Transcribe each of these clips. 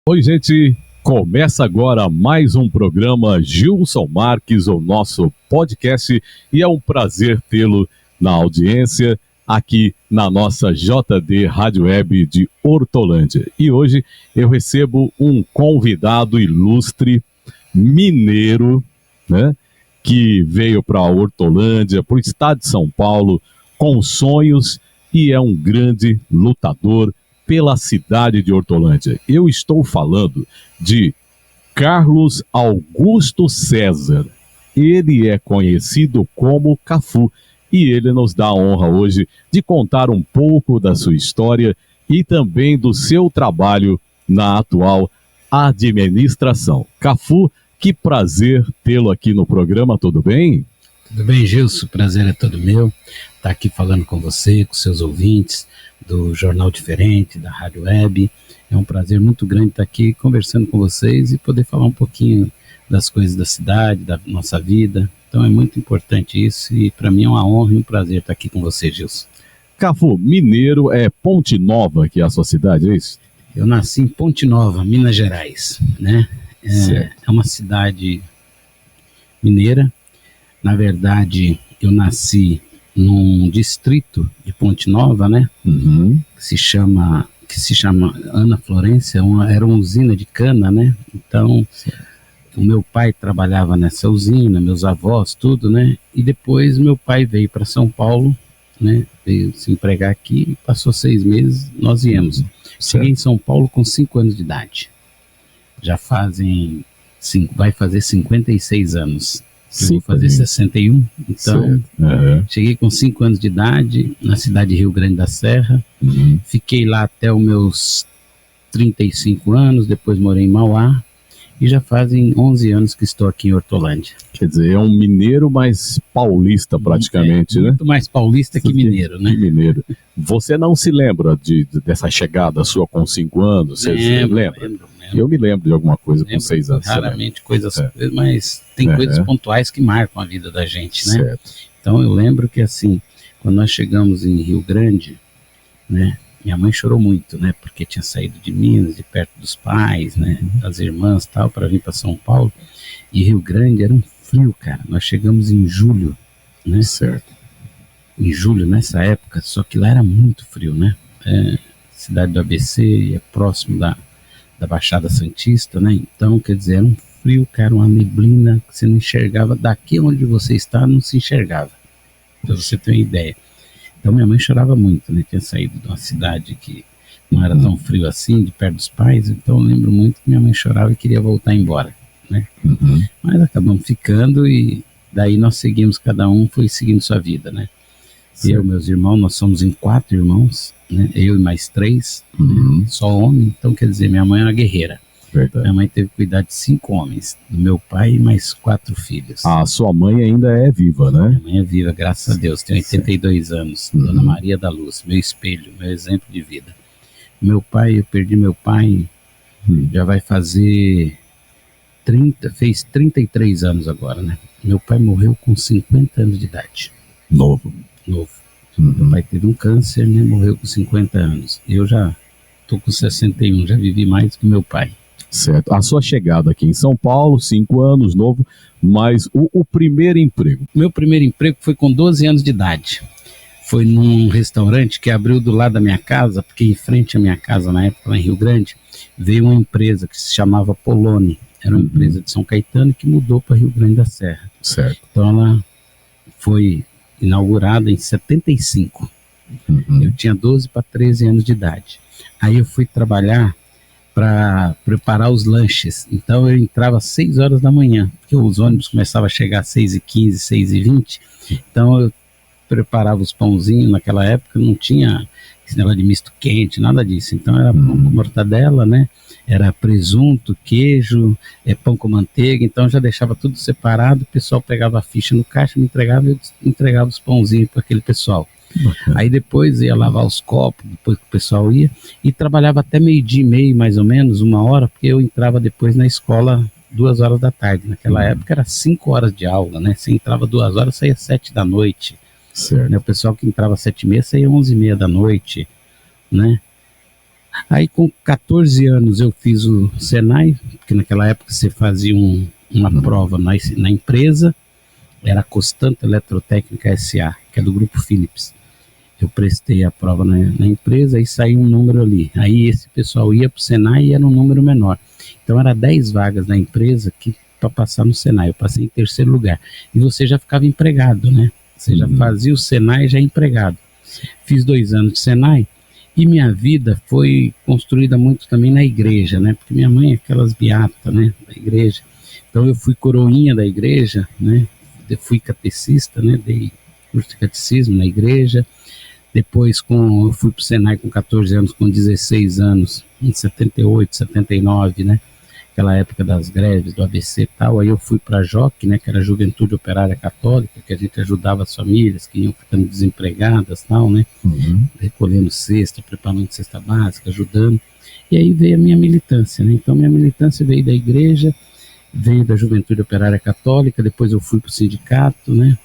Oi, gente, começa agora mais um programa Gilson Marques, o nosso podcast, e é um prazer tê-lo na audiência aqui na nossa JD Rádio Web de Hortolândia. E hoje eu recebo um convidado ilustre, mineiro, né, que veio para Hortolândia, para o estado de São Paulo, com sonhos, e é um grande lutador pela cidade de Hortolândia. Eu estou falando de Carlos Augusto César. Ele é conhecido como Cafu e ele nos dá a honra hoje de contar um pouco da sua história e também do seu trabalho na atual administração. Cafu, que prazer tê-lo aqui no programa, tudo bem? Tudo bem, Gilson, o prazer é todo meu estar aqui falando com você, com seus ouvintes do Jornal Diferente, da Rádio Web. É um prazer muito grande estar aqui conversando com vocês e poder falar um pouquinho das coisas da cidade, da nossa vida. Então é muito importante isso e para mim é uma honra e um prazer estar aqui com você, Gilson. Cafu, mineiro é Ponte Nova, que é a sua cidade, é isso? Eu nasci em Ponte Nova, Minas Gerais, né? É uma cidade mineira. Na verdade, eu nasci num distrito de Ponte Nova, né? Que se chama Ana Florência, era uma usina de cana, né? Então, o meu pai trabalhava nessa usina, meus avós, tudo, né? E depois meu pai veio para São Paulo, né? Veio se empregar aqui e passou 6 meses, nós viemos. Cheguei em São Paulo com 5 anos de idade. Já vai fazer 56 anos. Eu vou fazer 61, então cheguei com 5 anos de idade na cidade de Rio Grande da Serra, fiquei lá até os meus 35 anos, depois morei em Mauá e já fazem 11 anos que estou aqui em Hortolândia. Quer dizer, é um mineiro mais paulista praticamente, né? Muito mais paulista que mineiro, né? Que mineiro. Você não se lembra dessa chegada sua com 5 anos? Você lembra? Lembro. Eu me lembro de alguma coisa com 6 anos. Raramente coisas, mas tem coisas pontuais que marcam a vida da gente, né? Certo. Então eu lembro que assim, quando nós chegamos em Rio Grande, né? Minha mãe chorou muito, né? Porque tinha saído de Minas, de perto dos pais, né? Das irmãs e tal, para vir para São Paulo. E Rio Grande era um frio, cara. Nós chegamos em julho, né? Certo. Em julho, nessa época, só que lá era muito frio, né? Cidade do ABC, é próximo da Baixada Santista, né? Então, quer dizer, era um frio, cara, uma neblina que você não enxergava. Daqui onde você está, não se enxergava. Pra você ter uma ideia. Então, minha mãe chorava muito, né? Tinha saído de uma cidade que não era tão frio assim, de perto dos pais. Então, eu lembro muito que minha mãe chorava e queria voltar embora, né? Mas acabamos ficando e daí nós seguimos, cada um foi seguindo sua vida, né? Sim. Eu e meus irmãos, nós somos em 4 irmãos, né? Eu e mais 3, né? Só homem. Então, quer dizer, minha mãe é uma guerreira. Verdade. Minha mãe teve que cuidar de 5 homens, do meu pai e mais 4 filhos. A sua mãe ainda é viva, né? Minha mãe é viva, graças a Deus, tem 82 anos. Dona Maria da Luz, meu espelho, meu exemplo de vida. Meu pai, eu perdi meu pai, já vai fazer fez 33 anos agora, né? Meu pai morreu com 50 anos de idade. Novo. Meu pai teve um câncer, né? Morreu com 50 anos. Eu já estou com 61, já vivi mais que meu pai. Certo. A sua chegada aqui em São Paulo, 5 anos, novo, mas o primeiro emprego? Meu primeiro emprego foi com 12 anos de idade. Foi num restaurante que abriu do lado da minha casa, porque em frente à minha casa, na época, lá em Rio Grande, veio uma empresa que se chamava Poloni. Era uma empresa de São Caetano que mudou para Rio Grande da Serra. Certo. Então ela foi inaugurada em 75. Eu tinha 12 para 13 anos de idade. Aí eu fui trabalhar para preparar os lanches. Então eu entrava às 6 horas da manhã, porque os ônibus começavam a chegar às 6h15, 6h20. Então eu preparava os pãozinhos. Naquela época não tinha esse negócio de misto quente, nada disso. Então era pão com mortadela, né? Era presunto, queijo, pão com manteiga. Então já deixava tudo separado. O pessoal pegava a ficha no caixa, me entregava e eu entregava os pãozinhos para aquele pessoal. Aí depois ia lavar os copos, depois que o pessoal ia, e trabalhava até 12h30, mais ou menos, 1h, porque eu entrava depois na escola 2 horas da tarde. Naquela época era 5 horas de aula, né? Você entrava 2 horas, saía 7 da noite. Certo. Né? O pessoal que entrava às 7h30 saía às 11h30 da noite, né? Aí com 14 anos eu fiz o Senai, porque naquela época você fazia uma prova na empresa, era a Constanta Eletrotécnica S.A., que é do Grupo Philips. Eu prestei a prova na empresa e saiu um número ali. Aí esse pessoal ia para o Senai e era um número menor. Então era 10 vagas na empresa para passar no Senai. Eu passei em terceiro lugar. E você já ficava empregado, né? Você já fazia o Senai já empregado. Fiz 2 anos de Senai e minha vida foi construída muito também na igreja, né? Porque minha mãe é aquelas beatas, né? Da igreja. Então eu fui coroinha da igreja, né? Eu fui catecista, né? Dei curso de catecismo na igreja. Depois eu fui para o Senai com 14 anos, com 16 anos, em 78, 79, né? Aquela época das greves do ABC e tal. Aí eu fui para a JOC, né? Que era a Juventude Operária Católica, que a gente ajudava as famílias que iam ficando desempregadas, tal, né? Recolhendo cesta, preparando cesta básica, ajudando. E aí veio a minha militância, né? Então minha militância veio da igreja, veio da Juventude Operária Católica. Depois eu fui para o sindicato, né?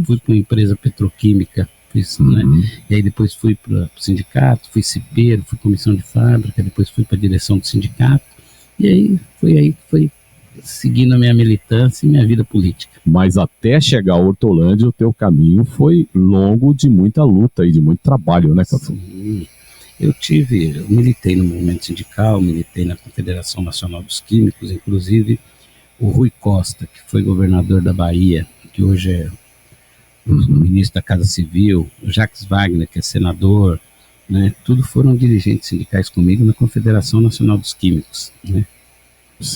Fui para uma empresa petroquímica. Né? E aí depois fui para o sindicato, fui cipeiro, fui comissão de fábrica, depois fui para a direção do sindicato, e aí que foi seguindo a minha militância e minha vida política. Mas até chegar a Hortolândia, o teu caminho foi longo de muita luta e de muito trabalho, né, Catu? Sim, eu militei no movimento sindical, militei na Confederação Nacional dos Químicos, inclusive o Rui Costa, que foi governador da Bahia, que hoje é o ministro da Casa Civil, o Jacques Wagner, que é senador, né? Tudo foram dirigentes sindicais comigo na Confederação Nacional dos Químicos, né?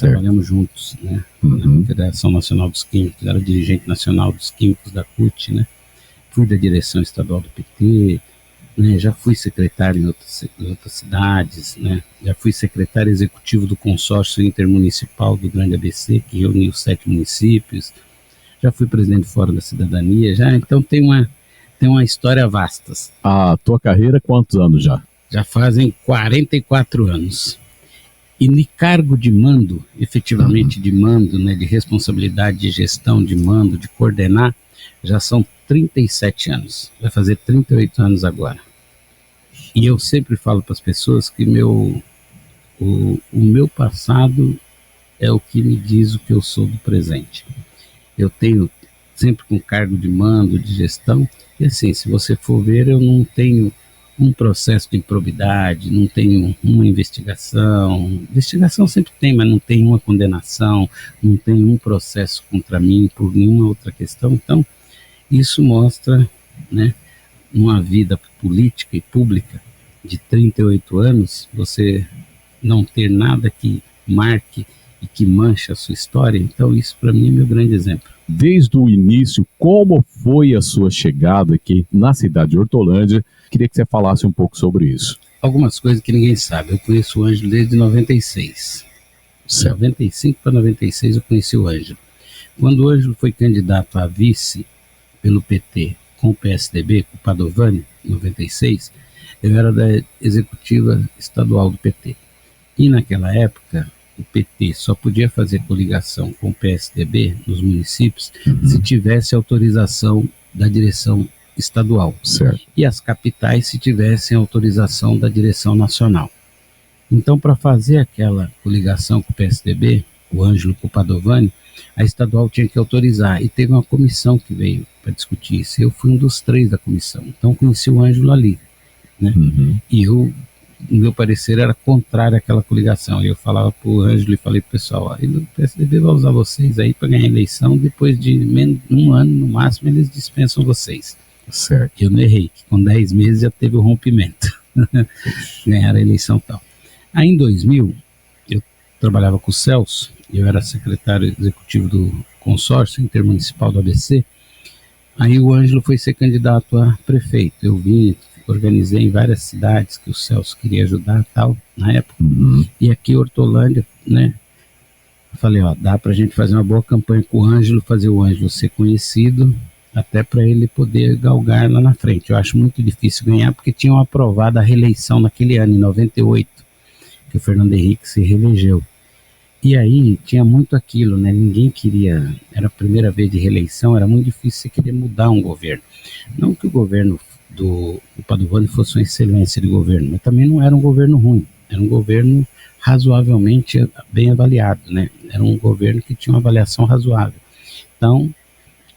Trabalhamos juntos, né? Na Confederação Nacional dos Químicos, era dirigente nacional dos químicos da CUT, né? Fui da direção estadual do PT, né? Já fui secretário em outras cidades, né? Já fui secretário executivo do consórcio intermunicipal do Grande ABC, que reuniu 7 municípios. Já fui presidente do Fórum da Cidadania, então tem uma história vasta. A tua carreira, quantos anos já? Já fazem 44 anos. E no cargo de mando, efetivamente de mando, né, de responsabilidade de gestão, de mando, de coordenar, já são 37 anos. Vai fazer 38 anos agora. E eu sempre falo para as pessoas que o meu passado é o que me diz o que eu sou do presente. Eu tenho sempre com cargo de mando, de gestão, e assim, se você for ver, eu não tenho um processo de improbidade, não tenho uma investigação. Investigação sempre tem, mas não tem uma condenação, não tem um processo contra mim por nenhuma outra questão. Então, isso mostra, né, uma vida política e pública de 38 anos, você não ter nada que marque e que mancha a sua história. Então isso para mim é meu grande exemplo. Desde o início, como foi a sua chegada aqui na cidade de Hortolândia? Queria que você falasse um pouco sobre isso. Algumas coisas que ninguém sabe. Eu conheço o Ângelo desde 96. De 95 para 96 eu conheci o Ângelo. Quando o Ângelo foi candidato a vice pelo PT com o PSDB, com o Padovani, em 96, eu era da executiva estadual do PT. E naquela época, o PT só podia fazer coligação com o PSDB nos municípios se tivesse autorização da direção estadual. Certo. E as capitais se tivessem autorização da direção nacional. Então, para fazer aquela coligação com o PSDB, o Ângelo com o Padovani, a estadual tinha que autorizar. E teve uma comissão que veio para discutir isso. Eu fui um dos 3 da comissão. Então, conheci o Ângelo ali, né? E o meu parecer era contrário àquela coligação. Eu falava para o Ângelo e falei para o pessoal, o PSDB vai usar vocês aí para ganhar a eleição, depois de menos de um ano no máximo eles dispensam vocês. Certo. Eu não errei, que com 10 meses já teve o rompimento. Ganharam a eleição e tal. Aí em 2000, eu trabalhava com o Celso, eu era secretário executivo do consórcio intermunicipal do ABC. Aí o Ângelo foi ser candidato a prefeito. Eu vim, organizei em várias cidades que o Celso queria ajudar tal, na época. E aqui em Hortolândia, né? Eu falei, dá pra gente fazer uma boa campanha com o Ângelo, fazer o Ângelo ser conhecido, até para ele poder galgar lá na frente. Eu acho muito difícil ganhar, porque tinham aprovado a reeleição naquele ano, em 98, que o Fernando Henrique se reelegeu. E aí tinha muito aquilo, né? Ninguém queria, era a primeira vez de reeleição, era muito difícil você querer mudar um governo. Não que o governo do Padovani fosse uma excelência de governo, mas também não era um governo ruim, era um governo razoavelmente bem avaliado, né? Era um governo que tinha uma avaliação razoável. Então,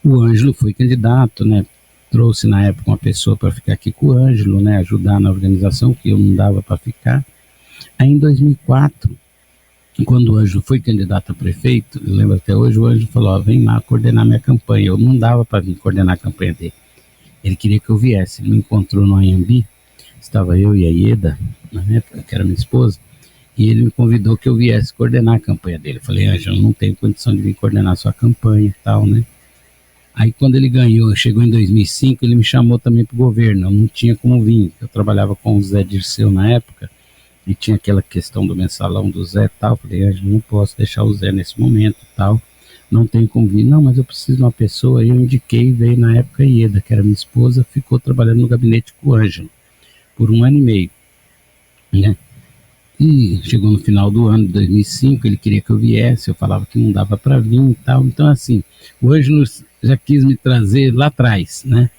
o Ângelo foi candidato, né? Trouxe na época uma pessoa para ficar aqui com o Ângelo, né? Ajudar na organização, que eu não dava para ficar. Aí em 2004, quando o Ângelo foi candidato a prefeito, eu lembro até hoje, o Ângelo falou, vem lá coordenar minha campanha. Eu não dava para vir coordenar a campanha dele. Ele queria que eu viesse. Ele me encontrou no Anhembi, estava eu e a Ieda, na época, que era minha esposa, e ele me convidou que eu viesse coordenar a campanha dele. Eu falei, Ângelo, não tenho condição de vir coordenar a sua campanha e tal, né? Aí quando ele ganhou, chegou em 2005, ele me chamou também para o governo. Eu não tinha como vir. Eu trabalhava com o Zé Dirceu na época, e tinha aquela questão do mensalão do Zé e tal. Falei, Ângelo, não posso deixar o Zé nesse momento e tal. Não tem como vir. Não, mas eu preciso de uma pessoa. Aí eu indiquei, veio na época a Ieda, que era minha esposa, ficou trabalhando no gabinete com o Ângelo por 1 ano e meio, né? E chegou no final do ano de 2005, ele queria que eu viesse, eu falava que não dava para vir e tal. Então, assim, o Ângelo já quis me trazer lá atrás, né?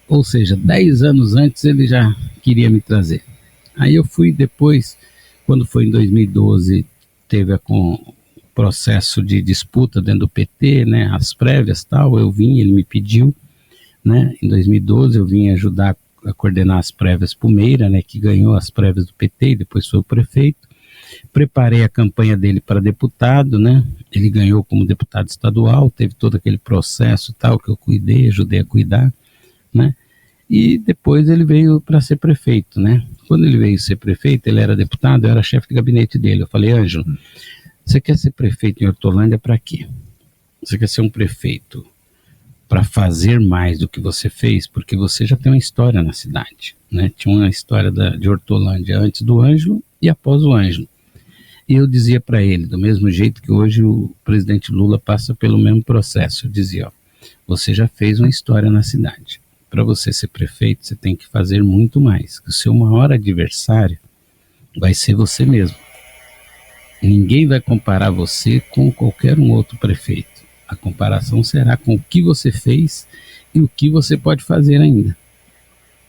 Ou seja, 10 anos antes ele já queria me trazer. Aí eu fui depois, quando foi em 2012, teve o processo de disputa dentro do PT, né? As prévias e tal, eu vim, ele me pediu, né? Em 2012 eu vim ajudar a coordenar as prévias para o Meira, né, que ganhou as prévias do PT e depois foi o prefeito. Preparei a campanha dele para deputado, né? Ele ganhou como deputado estadual, teve todo aquele processo tal que eu cuidei, ajudei a cuidar, né? E depois ele veio para ser prefeito, né? Quando ele veio ser prefeito, ele era deputado, eu era chefe de gabinete dele. Eu falei, Ângelo, você quer ser prefeito em Hortolândia para quê? Você quer ser um prefeito para fazer mais do que você fez, porque você já tem uma história na cidade, né? Tinha uma história de Hortolândia antes do Ângelo e após o Ângelo. E eu dizia para ele, do mesmo jeito que hoje o presidente Lula passa pelo mesmo processo, eu dizia, ó, você já fez uma história na cidade. Para você ser prefeito, você tem que fazer muito mais. O seu maior adversário vai ser você mesmo. Ninguém vai comparar você com qualquer um outro prefeito. A comparação será com o que você fez e o que você pode fazer ainda.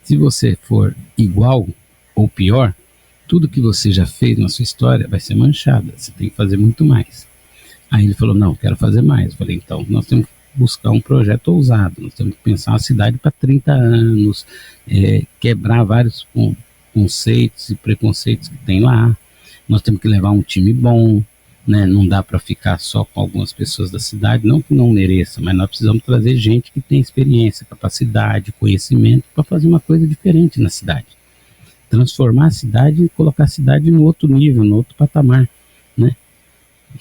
Se você for igual ou pior, tudo que você já fez na sua história vai ser manchado. Você tem que fazer muito mais. Aí ele falou, não, quero fazer mais. Eu falei, então, nós temos que buscar um projeto ousado. Nós temos que pensar uma cidade para 30 anos, quebrar vários conceitos e preconceitos que tem lá. Nós temos que levar um time bom, né? Não dá para ficar só com algumas pessoas da cidade, não que não mereça, mas nós precisamos trazer gente que tem experiência, capacidade, conhecimento para fazer uma coisa diferente na cidade. Transformar a cidade e colocar a cidade no outro nível, no outro patamar, né?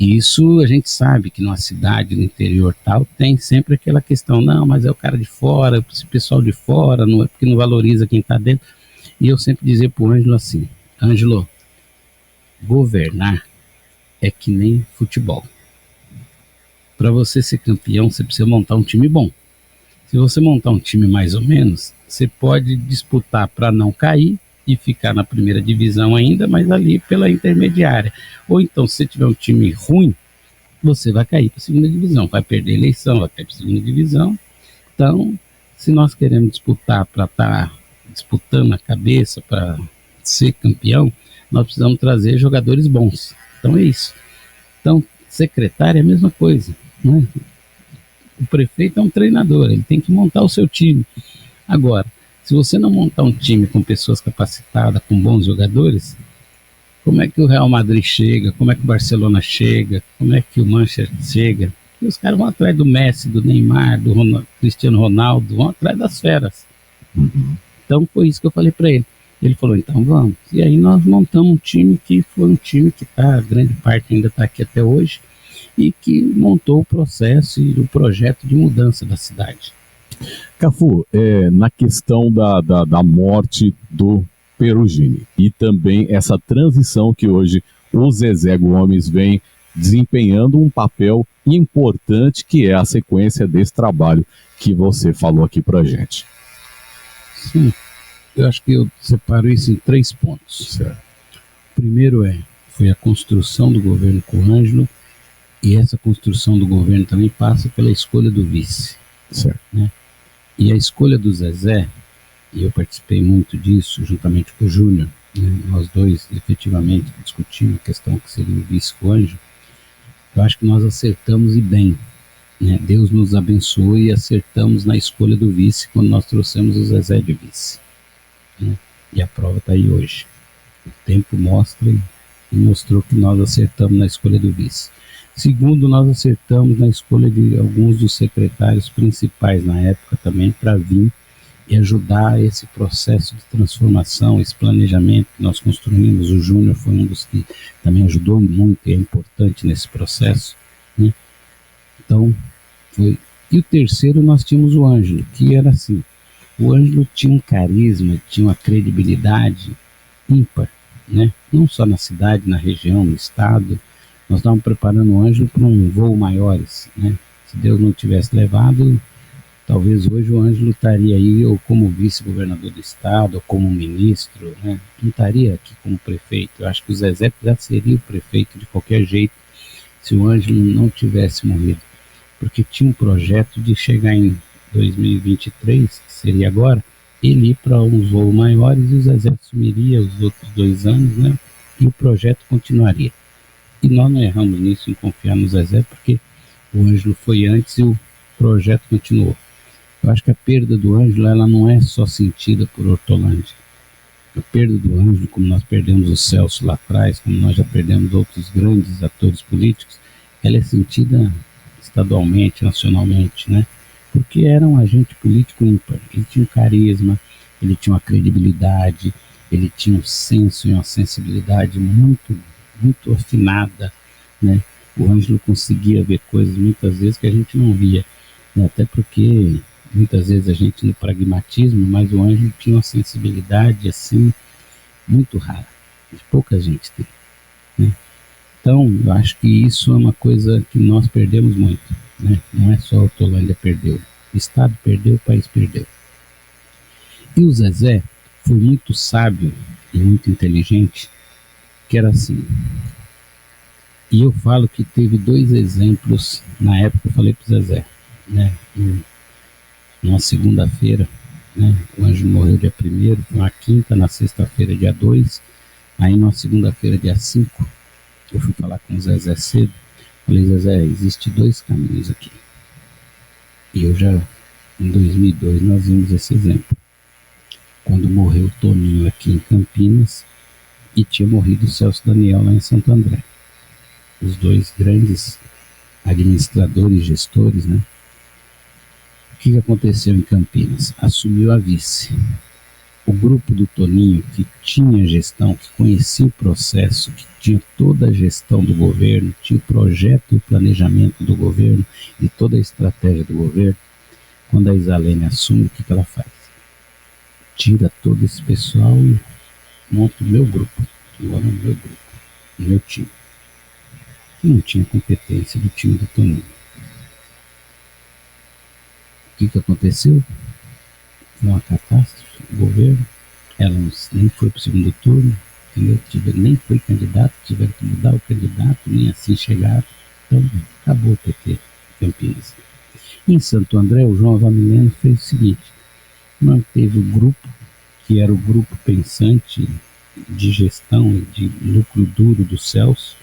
E isso a gente sabe que numa cidade no interior tal tem sempre aquela questão, não, mas é o cara de fora, esse pessoal de fora, não é porque não valoriza quem está dentro. E eu sempre dizia para o Ângelo assim, Ângelo, governar é que nem futebol. Para você ser campeão, você precisa montar um time bom. Se você montar um time mais ou menos, você pode disputar para não cair e ficar na primeira divisão ainda, mas ali pela intermediária. Ou então, se você tiver um time ruim, você vai cair para a segunda divisão, vai perder a eleição, vai cair para a segunda divisão. Então, se nós queremos disputar para estar disputando a cabeça, para ser campeão, nós precisamos trazer jogadores bons. Então é isso. Então, secretário é a mesma coisa, né? O prefeito é um treinador, ele tem que montar o seu time. Agora, se você não montar um time com pessoas capacitadas, com bons jogadores, como é que o Real Madrid chega? Como é que o Barcelona chega? Como é que o Manchester chega? E os caras vão atrás do Messi, do Neymar, do Cristiano Ronaldo, vão atrás das feras. Então foi isso que eu falei para ele. Ele falou, então vamos. E aí nós montamos um time que foi um time que tá, a grande parte ainda está aqui até hoje, e que montou o processo e o projeto de mudança da cidade. Cafu, na questão da morte do Perugini e também essa transição que hoje o Zezé Gomes vem desempenhando um papel importante, que é a sequência desse trabalho que você falou aqui pra gente. Sim, eu acho que eu separo isso em 3 pontos. Certo. Primeiro foi a construção do governo com o Ângelo, e essa construção do governo também passa pela escolha do vice. Certo. Né? E a escolha do Zezé, e eu participei muito disso, juntamente com o Júnior, né? Nós dois efetivamente discutimos a questão que seria o vice com o Ângelo. Eu acho que nós acertamos e bem. Né? Deus nos abençoou e acertamos na escolha do vice quando nós trouxemos o Zezé de vice. Né? E a prova está aí hoje. O tempo mostra e mostrou que nós acertamos na escolha do vice. Segundo, nós acertamos na escolha de alguns dos secretários principais na época também para vir e ajudar esse processo de transformação, esse planejamento que nós construímos. O Júnior foi um dos que também ajudou muito e é importante nesse processo. Né? Então, foi. E o terceiro, nós tínhamos o Ângelo, que era assim, o Ângelo tinha um carisma, tinha uma credibilidade ímpar, né? Não só na cidade, na região, no estado. Nós estávamos preparando o Ângelo para um voo maiores, né? Se Deus não tivesse levado, talvez hoje o Ângelo estaria aí ou como vice-governador do estado, ou como ministro, né? Não estaria aqui como prefeito. Eu acho que o Zezé já seria o prefeito de qualquer jeito se o Ângelo não tivesse morrido, porque tinha um projeto de chegar em 2023, que seria agora, ele ir para uns voos maiores e o Zezé assumiria os outros 2 anos, né? E o projeto continuaria. E nós não erramos nisso, em confiar no Zezé, porque o Ângelo foi antes e o projeto continuou. Eu acho que a perda do Ângelo, ela não é só sentida por Hortolândia. A perda do Ângelo, como nós perdemos o Celso lá atrás, como nós já perdemos outros grandes atores políticos, ela é sentida estadualmente, nacionalmente, né? Porque era um agente político ímpar. Ele tinha um carisma, ele tinha uma credibilidade, ele tinha um senso e uma sensibilidade muito afinada, né? O Ângelo conseguia ver coisas muitas vezes que a gente não via, né? Até porque muitas vezes a gente no pragmatismo, mas o Ângelo tinha uma sensibilidade assim muito rara, que pouca gente tem, né? Então eu acho que isso é uma coisa que nós perdemos muito, né? Não é só a Hortolândia perdeu, o estado perdeu, o país perdeu. E o Zezé foi muito sábio e muito inteligente, que era assim. E eu falo que teve 2 exemplos, na época eu falei para o Zezé, né? Numa segunda-feira, né? O Ângelo morreu dia 1º, na quinta, na sexta-feira dia 2, aí na segunda-feira dia 5, eu fui falar com o Zezé cedo, falei, Zezé, existe 2 caminhos aqui. E eu já, em 2002, nós vimos esse exemplo. Quando morreu o Toninho aqui em Campinas, e tinha morrido o Celso Daniel lá em Santo André. Os 2 grandes administradores, gestores, né? O que aconteceu em Campinas? Assumiu a vice. O grupo do Toninho, que tinha gestão, que conhecia o processo, que tinha toda a gestão do governo, tinha o projeto e o planejamento do governo e toda a estratégia do governo, quando a Isalene assume, o que ela faz? Tira todo esse pessoal e monto o meu grupo, agora o meu grupo, o meu time, que não tinha competência do time do Toninho. O que aconteceu? Foi uma catástrofe. O governo, ela nem foi para o segundo turno, entendeu? Nem foi candidato, tiveram que mudar o candidato, nem assim chegaram. Então, acabou o PT Campinas. Em Santo André, o João Avanileno fez o seguinte, manteve o grupo, que era o grupo pensante de gestão e de núcleo duro do Celso,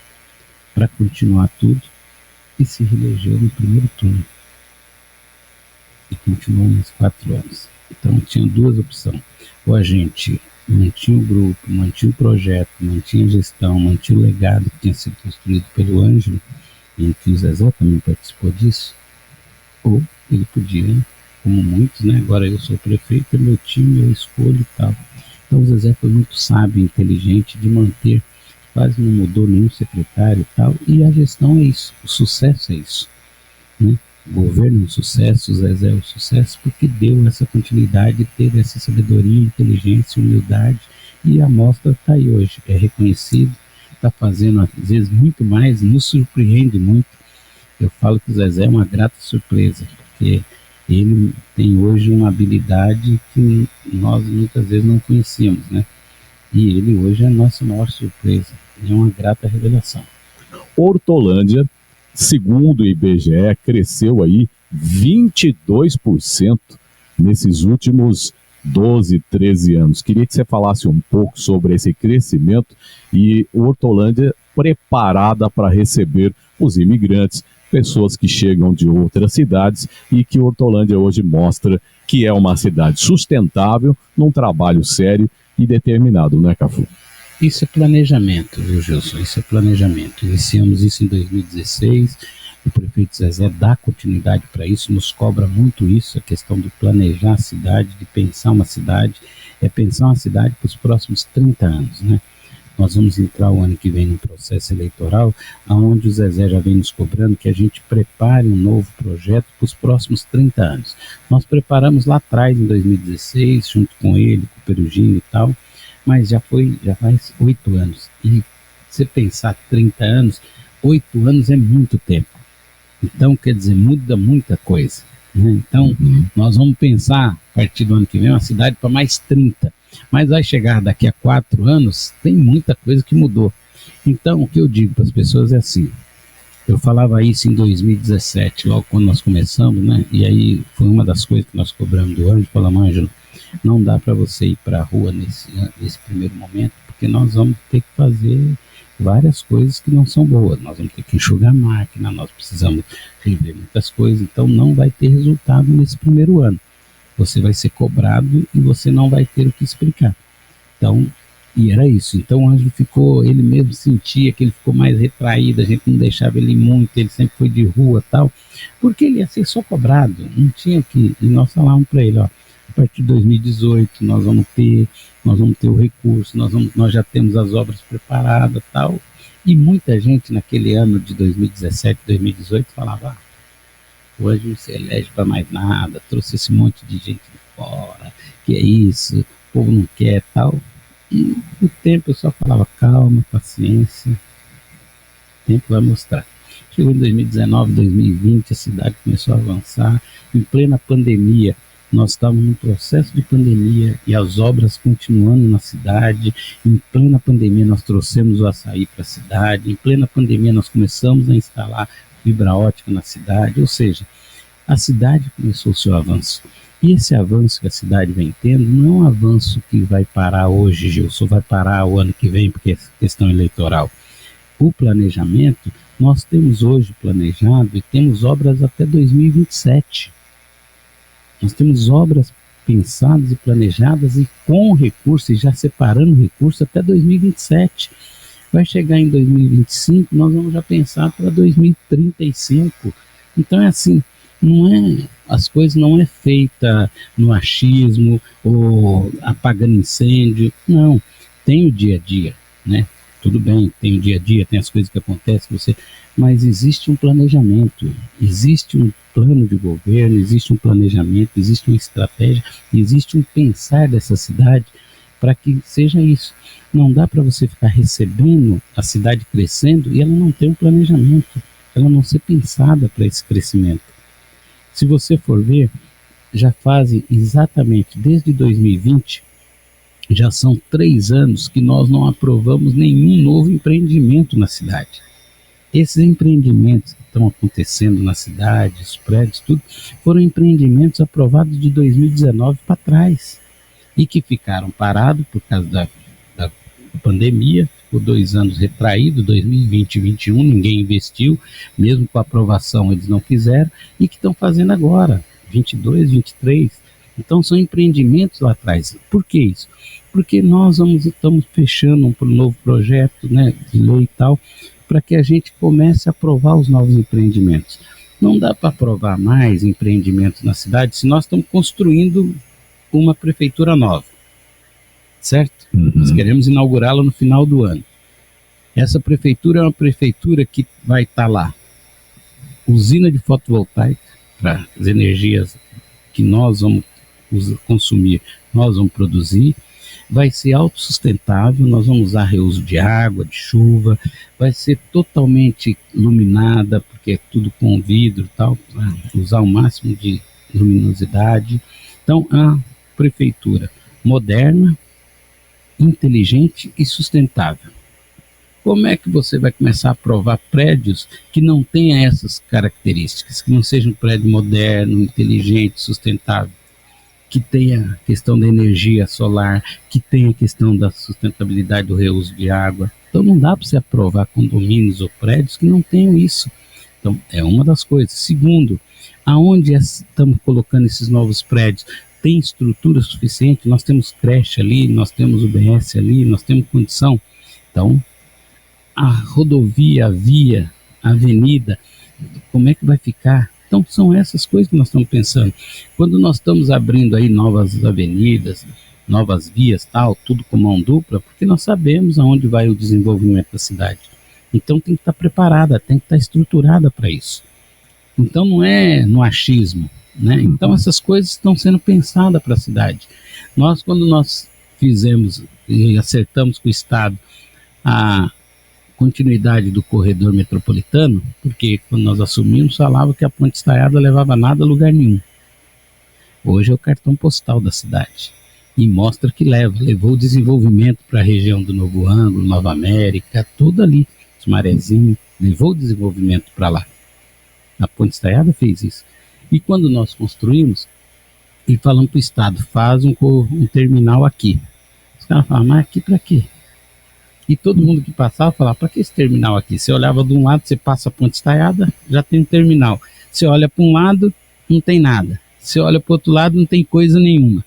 para continuar tudo, e se reelegeu no primeiro turno. E continuou uns 4 anos. Então tinha 2 opções. Ou a gente mantinha o grupo, mantinha o projeto, mantinha a gestão, mantinha o legado que tinha sido construído pelo Ângelo, em que o Zezé também participou disso, ou ele podia, como muitos, né? Agora eu sou prefeito, é meu time, eu escolho e tal. Então o Zezé foi muito sábio e inteligente de manter, quase não mudou nenhum secretário e tal, e a gestão é isso, o sucesso é isso, né? O governo é um sucesso, o Zezé é um sucesso, porque deu essa continuidade, teve essa sabedoria, inteligência, humildade, e a amostra está aí hoje, é reconhecido, está fazendo às vezes muito mais, nos surpreende muito. Eu falo que o Zezé é uma grata surpresa, porque ele tem hoje uma habilidade que nós muitas vezes não conhecíamos, né? E ele hoje é a nossa maior surpresa. É uma grata revelação. Hortolândia, segundo o IBGE, cresceu aí 22% nesses últimos 12, 13 anos. Queria que você falasse um pouco sobre esse crescimento e Hortolândia preparada para receber os imigrantes, pessoas que chegam de outras cidades e que Hortolândia hoje mostra que é uma cidade sustentável, num trabalho sério e determinado, não é, Cafu? Isso é planejamento, viu, Gilson? Isso é planejamento. Iniciamos isso em 2016, o prefeito Zezé dá continuidade para isso, nos cobra muito isso, a questão de planejar a cidade, de pensar uma cidade, é pensar uma cidade para os próximos 30 anos, né? Nós vamos entrar o ano que vem no processo eleitoral, onde o Zezé já vem nos cobrando que a gente prepare um novo projeto para os próximos 30 anos. Nós preparamos lá atrás, em 2016, junto com ele, com o Perugino e tal, mas já faz 8 anos. E se pensar 30 anos, 8 anos é muito tempo. Então, quer dizer, muda muita coisa, né? Então, nós vamos pensar, a partir do ano que vem, uma cidade para mais 30. Mas vai chegar daqui a 4 anos, tem muita coisa que mudou. Então, o que eu digo para as pessoas é assim, eu falava isso em 2017, logo quando nós começamos, né? E aí foi uma das coisas que nós cobramos do Ângelo, falamos, Ângelo, não dá para você ir para a rua nesse primeiro momento, porque nós vamos ter que fazer várias coisas que não são boas, nós vamos ter que enxugar a máquina, nós precisamos rever muitas coisas, então não vai ter resultado nesse primeiro ano. Você vai ser cobrado e você não vai ter o que explicar. Então, e era isso. Então o Ângelo ficou, ele mesmo sentia que ele ficou mais retraído, a gente não deixava ele muito, ele sempre foi de rua e tal, porque ele ia ser só cobrado, não tinha que, e nós falávamos para ele, ó, a partir de 2018 nós vamos ter o recurso, nós já temos as obras preparadas e tal, e muita gente naquele ano de 2017, 2018 falava, hoje não se elege para mais nada, trouxe esse monte de gente de fora, que é isso, o povo não quer tal. E o tempo eu só falava, calma, paciência, o tempo vai mostrar. Chegou em 2019, 2020, a cidade começou a avançar, em plena pandemia, nós estávamos num processo de pandemia e as obras continuando na cidade, em plena pandemia nós trouxemos o açaí para a cidade, em plena pandemia nós começamos a instalar fibra ótica na cidade, ou seja, a cidade começou o seu avanço. E esse avanço que a cidade vem tendo não é um avanço que vai parar hoje, Gilson, vai parar o ano que vem, porque é questão eleitoral. O planejamento, nós temos hoje planejado e temos obras até 2027. Nós temos obras pensadas e planejadas e com recursos, e já separando recursos até 2027. Vai chegar em 2025, nós vamos já pensar para 2035. Então é assim, as coisas não é feita no achismo ou apagando incêndio, não, tem o dia a dia, né? Tudo bem, tem o dia a dia, tem as coisas que acontecem, mas existe um planejamento, existe um plano de governo, existe um planejamento, existe uma estratégia, existe um pensar dessa cidade para que seja isso. Não dá para você ficar recebendo a cidade crescendo e ela não ter um planejamento, ela não ser pensada para esse crescimento. Se você for ver, já fazem exatamente desde 2020, já são 3 anos que nós não aprovamos nenhum novo empreendimento na cidade. Esses empreendimentos que estão acontecendo na cidade, os prédios, tudo, foram empreendimentos aprovados de 2019 para trás e que ficaram parados por causa da pandemia, ficou 2 anos retraído, 2020 e 2021, ninguém investiu, mesmo com a aprovação eles não fizeram, e que estão fazendo agora, 22, 23. Então são empreendimentos lá atrás. Por que isso? Porque nós estamos fechando um novo projeto, né, de lei e tal, para que a gente comece a aprovar os novos empreendimentos. Não dá para aprovar mais empreendimentos na cidade se nós estamos construindo uma prefeitura nova, certo? Nós queremos inaugurá-la no final do ano. Essa prefeitura é uma prefeitura que vai estar lá, usina de fotovoltaica, para as energias que nós vamos consumir, nós vamos produzir, vai ser autossustentável, nós vamos usar reuso de água, de chuva, vai ser totalmente iluminada, porque é tudo com vidro e tal, usar o máximo de luminosidade. Então, a prefeitura moderna, inteligente e sustentável. Como é que você vai começar a aprovar prédios que não tenham essas características, que não seja um prédio moderno, inteligente, sustentável, que tenha a questão da energia solar, que tenha a questão da sustentabilidade do reuso de água? Então não dá para você aprovar condomínios ou prédios que não tenham isso. Então é uma das coisas. Segundo, aonde estamos colocando esses novos prédios? Tem estrutura suficiente? Nós temos creche ali, nós temos UBS ali, nós temos condição. Então, a rodovia, a via, a avenida, como é que vai ficar? Então, são essas coisas que nós estamos pensando. Quando nós estamos abrindo aí novas avenidas, novas vias, tal, tudo com mão dupla, porque nós sabemos aonde vai o desenvolvimento da cidade. Então, tem que estar preparada, tem que estar estruturada para isso. Então, não é no achismo, né? Então, essas coisas estão sendo pensadas para a cidade. Quando nós fizemos e acertamos com o Estado a continuidade do corredor metropolitano, porque quando nós assumimos falava que a Ponte Estaiada levava nada a lugar nenhum. Hoje é o cartão postal da cidade e mostra que levou o desenvolvimento para a região do Novo Ângulo, Nova América, tudo ali, os Marezinhos, levou o desenvolvimento para lá. A Ponte Estaiada fez isso. E quando nós construímos e falamos para o Estado, faz um terminal aqui, os caras falavam, mas aqui para quê? E todo mundo que passava falava, para que esse terminal aqui? Você olhava de um lado, você passa a Ponte Estaiada, já tem um terminal. Você olha para um lado, não tem nada. Você olha para o outro lado, não tem coisa nenhuma.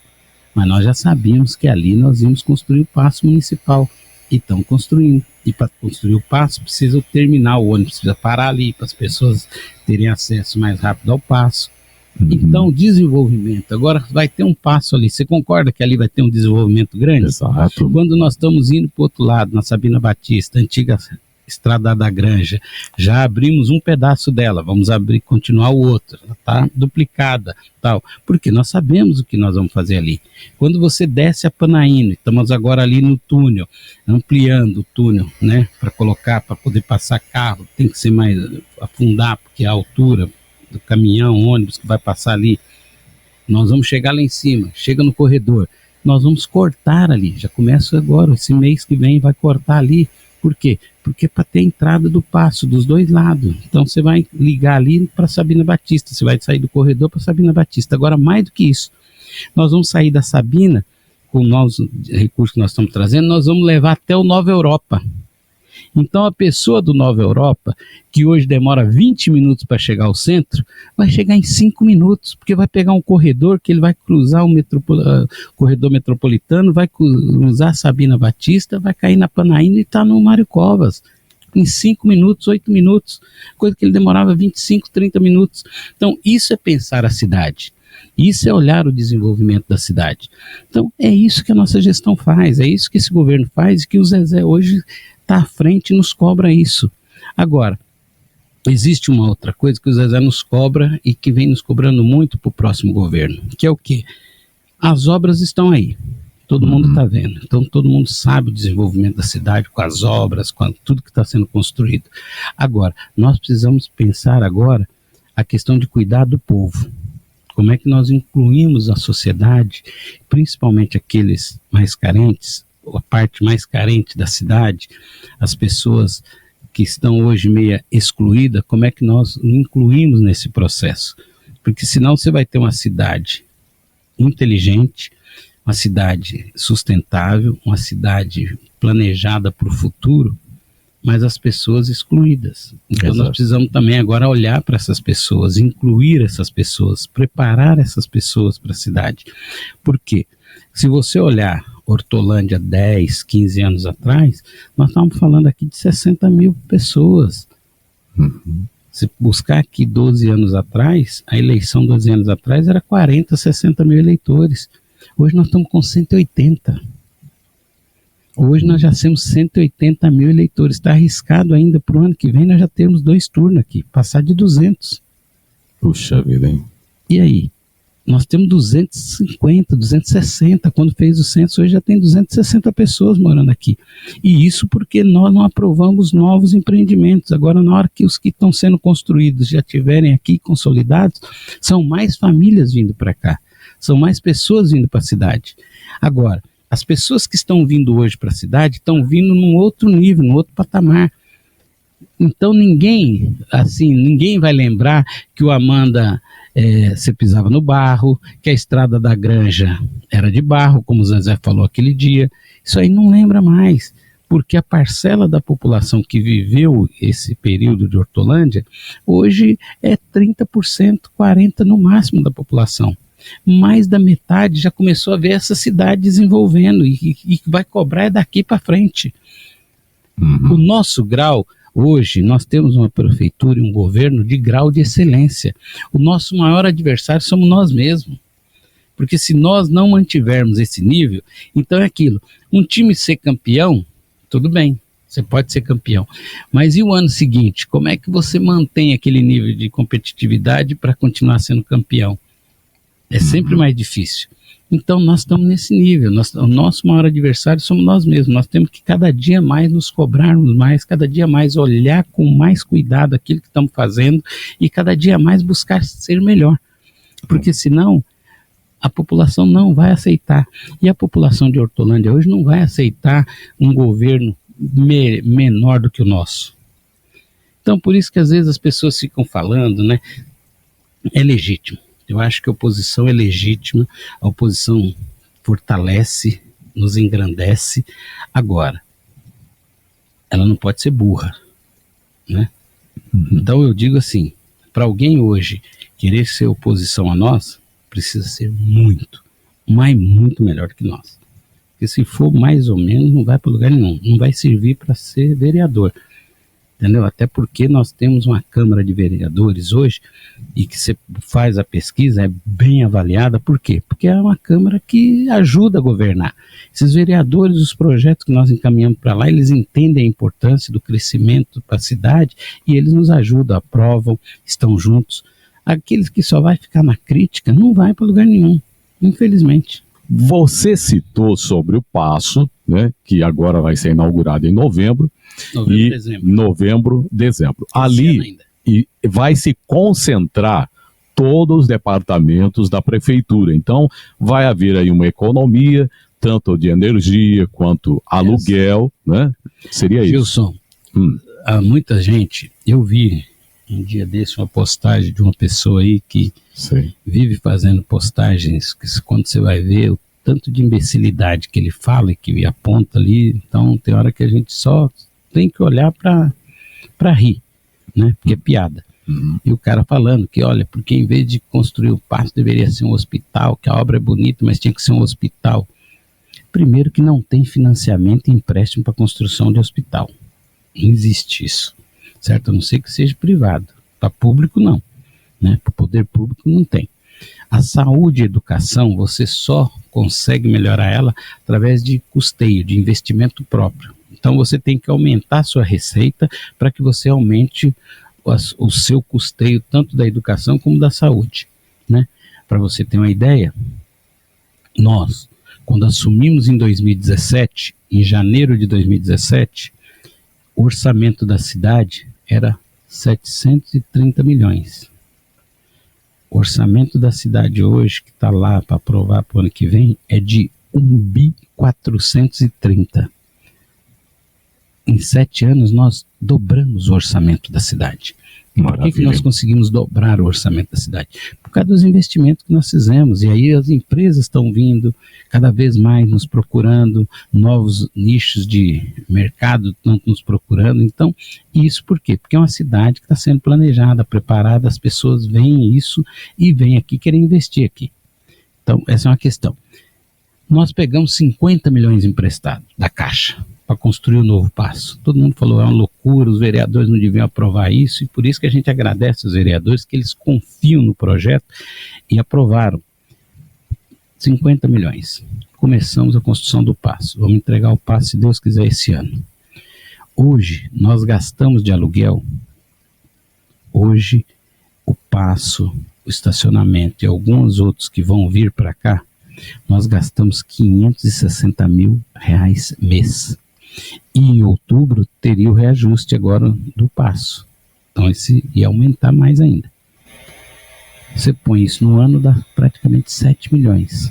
Mas nós já sabíamos que ali nós íamos construir o paço municipal. E estão construindo. E para construir o paço, precisa o terminal, o ônibus precisa parar ali, para as pessoas terem acesso mais rápido ao paço. Então, desenvolvimento. Agora vai ter um passo ali. Você concorda que ali vai ter um desenvolvimento grande? Exato. Quando nós estamos indo para o outro lado, na Sabina Batista, antiga Estrada da Granja, já abrimos um pedaço dela, vamos continuar o outro, está duplicada, tal, porque nós sabemos o que nós vamos fazer ali. Quando você desce a Panaína, estamos agora ali no túnel, ampliando o túnel, né, para poder passar carro, tem que ser mais, afundar, porque a altura do caminhão, ônibus que vai passar ali, nós vamos chegar lá em cima, chega no corredor, nós vamos cortar ali, já começa agora, esse mês que vem vai cortar ali. Por quê? Porque para ter a entrada do paço dos dois lados. Então você vai ligar ali para Sabina Batista, você vai sair do corredor para Sabina Batista. Agora, mais do que isso, nós vamos sair da Sabina, com os novos recursos que nós estamos trazendo, nós vamos levar até o Nova Europa. Então a pessoa do Nova Europa, que hoje demora 20 minutos para chegar ao centro, vai chegar em 5 minutos, porque vai pegar um corredor que ele vai cruzar o corredor metropolitano, vai cruzar a Sabina Batista, vai cair na Panaína e está no Mário Covas. Em 5 minutos, 8 minutos, coisa que ele demorava 25, 30 minutos. Então isso é pensar a cidade. Isso é olhar o desenvolvimento da cidade. Então é isso que a nossa gestão faz, é isso que esse governo faz e que o Zezé hoje está à frente e nos cobra isso. Agora, existe uma outra coisa que o Zezé nos cobra e que vem nos cobrando muito para o próximo governo, que é o quê? As obras estão aí, todo mundo está vendo, então todo mundo sabe o desenvolvimento da cidade com as obras, com tudo que está sendo construído. Agora, nós precisamos pensar agora a questão de cuidar do povo. Como é que nós incluímos a sociedade, principalmente aqueles mais carentes, a parte mais carente da cidade, as pessoas que estão hoje meio excluídas, como é que nós incluímos nesse processo? Porque senão você vai ter uma cidade inteligente, uma cidade sustentável, uma cidade planejada para o futuro, mas as pessoas excluídas. Então nós precisamos também agora olhar para essas pessoas, incluir essas pessoas, preparar essas pessoas para a cidade. Por quê? Se você olhar Hortolândia 10, 15 anos atrás, nós estávamos falando aqui de 60 mil pessoas. Se buscar aqui 12 anos atrás, a eleição 12 anos atrás era 40, 60 mil eleitores. Hoje nós estamos com 180. Hoje nós já temos 180 mil eleitores. Está arriscado ainda para o ano que vem nós já temos 2 turnos aqui, passar de 200. Puxa vida, hein? E aí? Nós temos 250, 260, quando fez o censo, hoje já tem 260 pessoas morando aqui. E isso porque nós não aprovamos novos empreendimentos. Agora, na hora que os que estão sendo construídos já estiverem aqui consolidados, são mais famílias vindo para cá, são mais pessoas vindo para a cidade. Agora, As pessoas que estão vindo hoje para a cidade estão vindo num outro nível, num outro patamar. Então ninguém vai lembrar que o Amanda, você pisava no barro, que a estrada da Granja era de barro, como o Zezé falou aquele dia. Isso aí não lembra mais, porque a parcela da população que viveu esse período de Hortolândia, hoje é 30%, 40% no máximo da população. Mais da metade já começou a ver essa cidade desenvolvendo e vai cobrar daqui para frente. O nosso grau, hoje, nós temos uma prefeitura e um governo de grau de excelência. O nosso maior adversário somos nós mesmos. Porque se nós não mantivermos esse nível, então é aquilo. Um time ser campeão, tudo bem, você pode ser campeão. Mas e o ano seguinte? Como é que você mantém aquele nível de competitividade para continuar sendo campeão? É sempre mais difícil. Então nós estamos nesse nível. O nosso maior adversário somos nós mesmos. Nós temos que cada dia mais nos cobrarmos mais, cada dia mais olhar com mais cuidado aquilo que estamos fazendo e cada dia mais buscar ser melhor. Porque senão a população não vai aceitar. E a população de Hortolândia hoje não vai aceitar um governo menor do que o nosso. Então por isso que às vezes as pessoas ficam falando, né? É legítimo. Eu acho que a oposição é legítima, a oposição fortalece, nos engrandece. Agora, ela não pode ser burra, né? Então eu digo assim, para alguém hoje querer ser oposição a nós, precisa ser muito, mas muito melhor que nós. Porque se for mais ou menos, não vai para lugar nenhum, não vai servir para ser vereador. Entendeu? Até porque nós temos uma Câmara de Vereadores hoje e que você faz a pesquisa, é bem avaliada. Por quê? Porque é uma Câmara que ajuda a governar. Esses vereadores, os projetos que nós encaminhamos para lá, eles entendem a importância do crescimento para a cidade e eles nos ajudam, aprovam, estão juntos. Aqueles que só vai ficar na crítica não vai para lugar nenhum, infelizmente. Você citou sobre o Paço, né, que agora vai ser inaugurado em novembro. Novembro, dezembro. Ali e vai se concentrar todos os departamentos da prefeitura. Então, vai haver aí uma economia, tanto de energia quanto aluguel, né? Seria isso. Gilson, há muita gente, eu vi um dia desse uma postagem de uma pessoa aí que vive fazendo postagens, que quando você vai ver o tanto de imbecilidade que ele fala e que aponta ali, então tem hora que a gente só tem que olhar para rir, né? Porque é piada. E o cara falando que, olha, porque em vez de construir o Paço deveria ser um hospital, que a obra é bonita, mas tinha que ser um hospital. Primeiro que não tem financiamento e empréstimo para construção de hospital. Não existe isso, certo? A não ser que seja privado. Para público, não. Né? Para o poder público, não tem. A saúde e a educação, você só consegue melhorar ela através de custeio, de investimento próprio. Então você tem que aumentar a sua receita para que você aumente o seu custeio tanto da educação como da saúde, né? Para você ter uma ideia, nós, quando assumimos em 2017, em janeiro de 2017, o orçamento da cidade era 730 milhões. O orçamento da cidade hoje, que está lá para aprovar para o ano que vem, é de 1.430. Em 7 anos, nós dobramos o orçamento da cidade. E por que nós conseguimos dobrar o orçamento da cidade? Por causa dos investimentos que nós fizemos. E aí as empresas estão vindo cada vez mais nos procurando, novos nichos de mercado estão nos procurando. Então, isso por quê? Porque é uma cidade que está sendo planejada, preparada, as pessoas veem isso e vêm aqui querer investir aqui. Então, essa é uma questão. Nós pegamos 50 milhões emprestados da Caixa para construir o novo Paço. Todo mundo falou, é uma loucura, os vereadores não deviam aprovar isso, e por isso que a gente agradece aos vereadores que eles confiam no projeto e aprovaram 50 milhões. Começamos a construção do Paço. Vamos entregar o Paço, se Deus quiser, esse ano. Hoje, nós gastamos de aluguel, hoje, o Paço, o estacionamento e alguns outros que vão vir para cá, nós gastamos R$560 mil mês. E em outubro teria o reajuste agora do Paço. Então esse ia aumentar mais ainda. Você põe isso no ano, dá praticamente 7 milhões.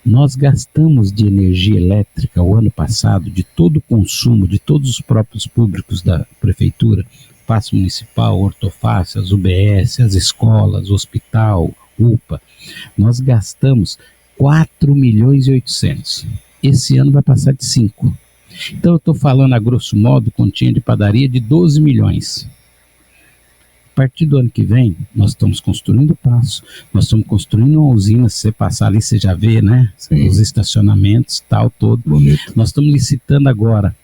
Nós gastamos de energia elétrica o ano passado, de todo o consumo, de todos os próprios públicos da prefeitura, Paço Municipal, Ortofácil, as UBS, as escolas, o hospital, UPA, nós gastamos 4.800.000. Esse ano vai passar de 5. Então eu estou falando a grosso modo, continha de padaria de 12 milhões. A partir do ano que vem, nós estamos construindo o Paço, nós estamos construindo uma usina, se você passar ali, você já vê, né? Sim. Os estacionamentos, tal, todo. Bonito. Nós estamos licitando agora,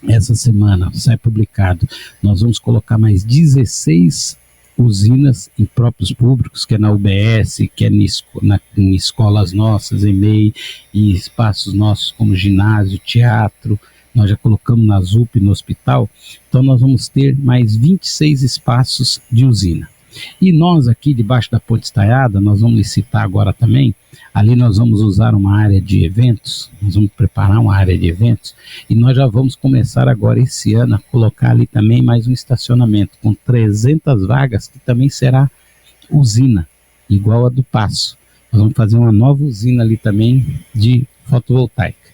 essa semana, sai publicado, nós vamos colocar mais 16 usinas em próprios públicos, que é na UBS, que é em escolas nossas, em MEI, e espaços nossos como ginásio, teatro. Nós já colocamos na ZUP, no hospital, então nós vamos ter mais 26 espaços de usina. E nós aqui, debaixo da Ponte Estaiada, nós vamos licitar agora também, ali nós vamos usar uma área de eventos, nós vamos preparar uma área de eventos, e nós já vamos começar agora esse ano a colocar ali também mais um estacionamento, com 300 vagas, que também será usina, igual a do Paço. Nós vamos fazer uma nova usina ali também de fotovoltaica.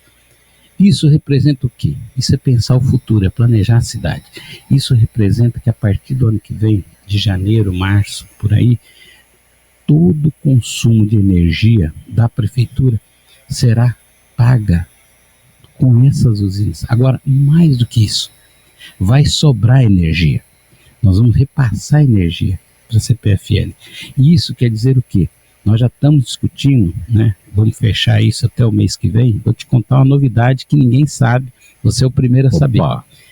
Isso representa o quê? Isso é pensar o futuro, é planejar a cidade. Isso representa que a partir do ano que vem, de janeiro, março, por aí, todo o consumo de energia da prefeitura será paga com essas usinas. Agora, mais do que isso, vai sobrar energia. Nós vamos repassar energia para a CPFL. E isso quer dizer o quê? Nós já estamos discutindo, né? Vamos fechar isso até o mês que vem. Vou te contar uma novidade que ninguém sabe. Você é o primeiro a saber.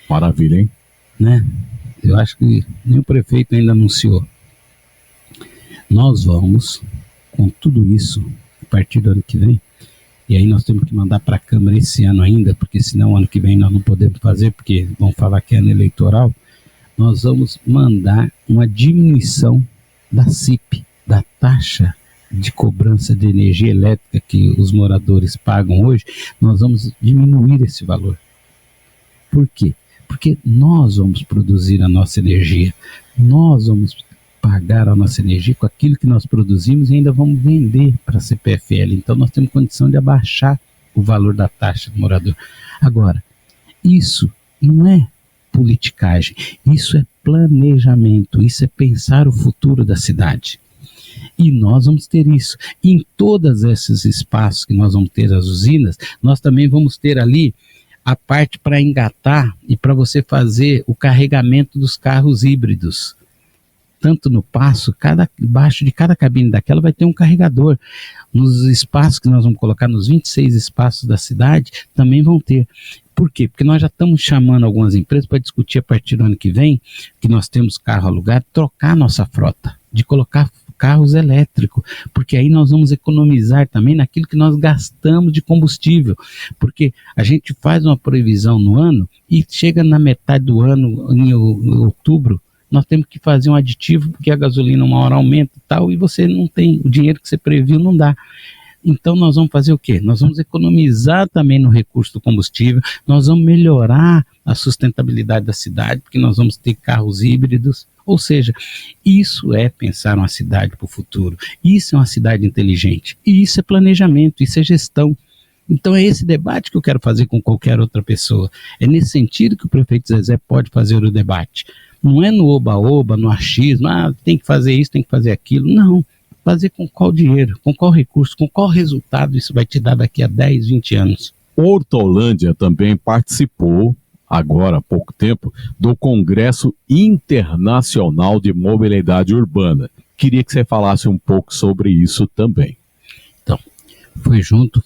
Maravilha, hein? Né? Eu acho que nem o prefeito ainda anunciou. Nós vamos, com tudo isso, a partir do ano que vem, e aí nós temos que mandar para a Câmara esse ano ainda, porque senão ano que vem nós não podemos fazer, porque vão falar que é ano eleitoral, nós vamos mandar uma diminuição da CIP, da taxa de cobrança de energia elétrica que os moradores pagam hoje, nós vamos diminuir esse valor. Por quê? Porque nós vamos produzir a nossa energia, nós vamos pagar a nossa energia com aquilo que nós produzimos e ainda vamos vender para a CPFL. Então nós temos condição de abaixar o valor da taxa do morador. Agora, isso não é politicagem, isso é planejamento, isso é pensar o futuro da cidade. E nós vamos ter isso. Em todos esses espaços que nós vamos ter as usinas, nós também vamos ter ali a parte para engatar e para você fazer o carregamento dos carros híbridos. Tanto no Paço, embaixo de cada cabine daquela vai ter um carregador. Nos espaços que nós vamos colocar, nos 26 espaços da cidade, também vão ter. Por quê? Porque nós já estamos chamando algumas empresas para discutir a partir do ano que vem, que nós temos carro alugado, trocar nossa frota, de colocar carros elétricos, porque aí nós vamos economizar também naquilo que nós gastamos de combustível, porque a gente faz uma previsão no ano e chega na metade do ano, em outubro, nós temos que fazer um aditivo, porque a gasolina uma hora aumenta e tal, e você não tem, o dinheiro que você previu não dá. Então nós vamos fazer o quê? Nós vamos economizar também no recurso do combustível, nós vamos melhorar a sustentabilidade da cidade, porque nós vamos ter carros híbridos. Ou seja, isso é pensar uma cidade para o futuro, isso é uma cidade inteligente, e isso é planejamento, isso é gestão. Então é esse debate que eu quero fazer com qualquer outra pessoa. É nesse sentido que o prefeito Zezé pode fazer o debate. Não é no oba-oba, no achismo, tem que fazer isso, tem que fazer aquilo. Não, fazer com qual dinheiro, com qual recurso, com qual resultado isso vai te dar daqui a 10, 20 anos. Hortolândia também participou, agora há pouco tempo, do Congresso Internacional de Mobilidade Urbana. Queria que você falasse um pouco sobre isso também. Então, foi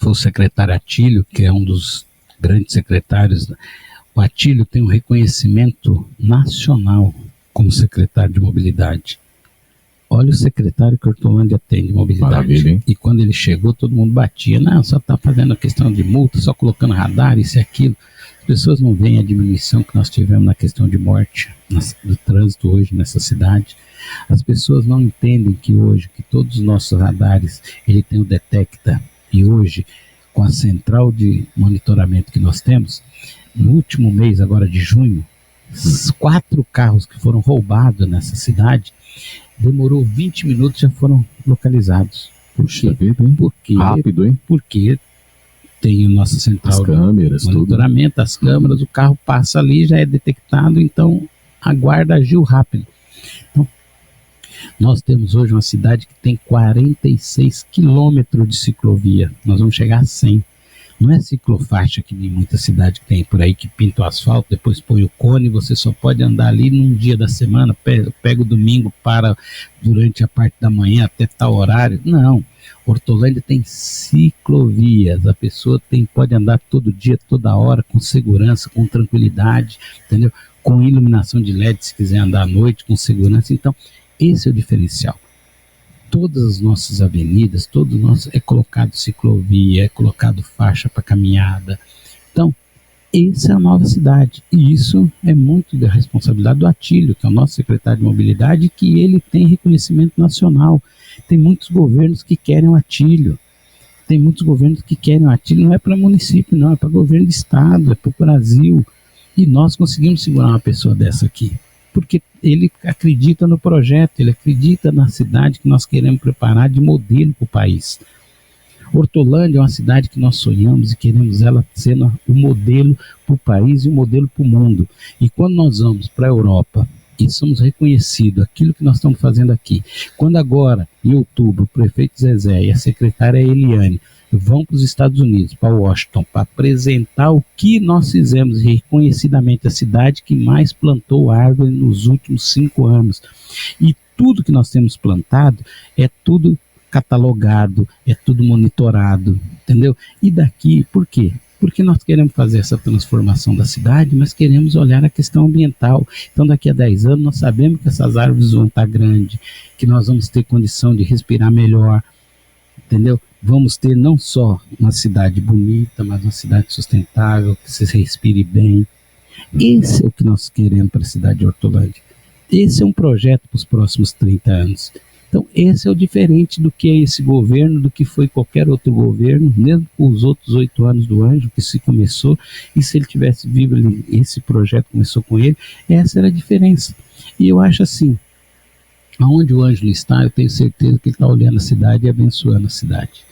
o secretário Atílio, que é um dos grandes secretários. O Atílio tem um reconhecimento nacional como secretário de mobilidade. Olha o secretário que Hortolândia tem de mobilidade. Maravilha, hein? E quando ele chegou, todo mundo batia. Não, só está fazendo a questão de multa, só colocando radar, isso e aquilo. As pessoas não veem a diminuição que nós tivemos na questão de morte do trânsito hoje nessa cidade. As pessoas não entendem que hoje, que todos os nossos radares, ele tem o Detecta. E hoje, com a central de monitoramento que nós temos, no último mês agora de junho, 4 carros que foram roubados nessa cidade, demorou 20 minutos, já foram localizados. Puxa vida, hein? Porque, rápido, hein? Porque tem a nossa central as câmeras, de monitoramento, as câmeras, o carro passa ali, já é detectado, então a guarda agiu rápido. Então, nós temos hoje uma cidade que tem 46 quilômetros de ciclovia, nós vamos chegar a 100. Não é ciclofaixa que nem muita cidade que tem por aí, que pinta o asfalto, depois põe o cone, você só pode andar ali num dia da semana, pega o domingo, para durante a parte da manhã até tal horário. Não, Hortolândia tem ciclovias, a pessoa pode andar todo dia, toda hora, com segurança, com tranquilidade, entendeu? Com iluminação de LED, se quiser andar à noite, com segurança. Então, esse é o diferencial. Todas as nossas avenidas, é colocado ciclovia, é colocado faixa para caminhada. Então, essa é a nova cidade. E isso é muito da responsabilidade do Atílio, que é o nosso secretário de mobilidade, que ele tem reconhecimento nacional. Tem muitos governos que querem o Atílio. Não é para município, não, é para governo de estado, é para o Brasil. E nós conseguimos segurar uma pessoa dessa aqui. Porque ele acredita no projeto, ele acredita na cidade que nós queremos preparar de modelo para o país. Hortolândia é uma cidade que nós sonhamos e queremos ela sendo o modelo para o país e o modelo para o mundo. E quando nós vamos para a Europa e somos reconhecidos, aquilo que nós estamos fazendo aqui, quando agora, em outubro, o prefeito Zezé e a secretária Eliane vão para os Estados Unidos, para Washington, para apresentar o que nós fizemos reconhecidamente, a cidade que mais plantou árvore nos últimos 5 anos. E tudo que nós temos plantado é tudo catalogado, é tudo monitorado, entendeu? E daqui, por quê? Porque nós queremos fazer essa transformação da cidade, mas queremos olhar a questão ambiental. Então, daqui a 10 anos, nós sabemos que essas árvores vão estar grandes, que nós vamos ter condição de respirar melhor, entendeu? Vamos ter não só uma cidade bonita, mas uma cidade sustentável, que se respire bem. Esse é o que nós queremos para a cidade de Hortolândia. Esse é um projeto para os próximos 30 anos. Então, esse é o diferente do que é esse governo, do que foi qualquer outro governo, mesmo com os outros 8 anos do Ângelo, que se começou, e se ele tivesse vivo, esse projeto começou com ele, essa era a diferença. E eu acho assim, aonde o Ângelo está, eu tenho certeza que ele está olhando a cidade e abençoando a cidade.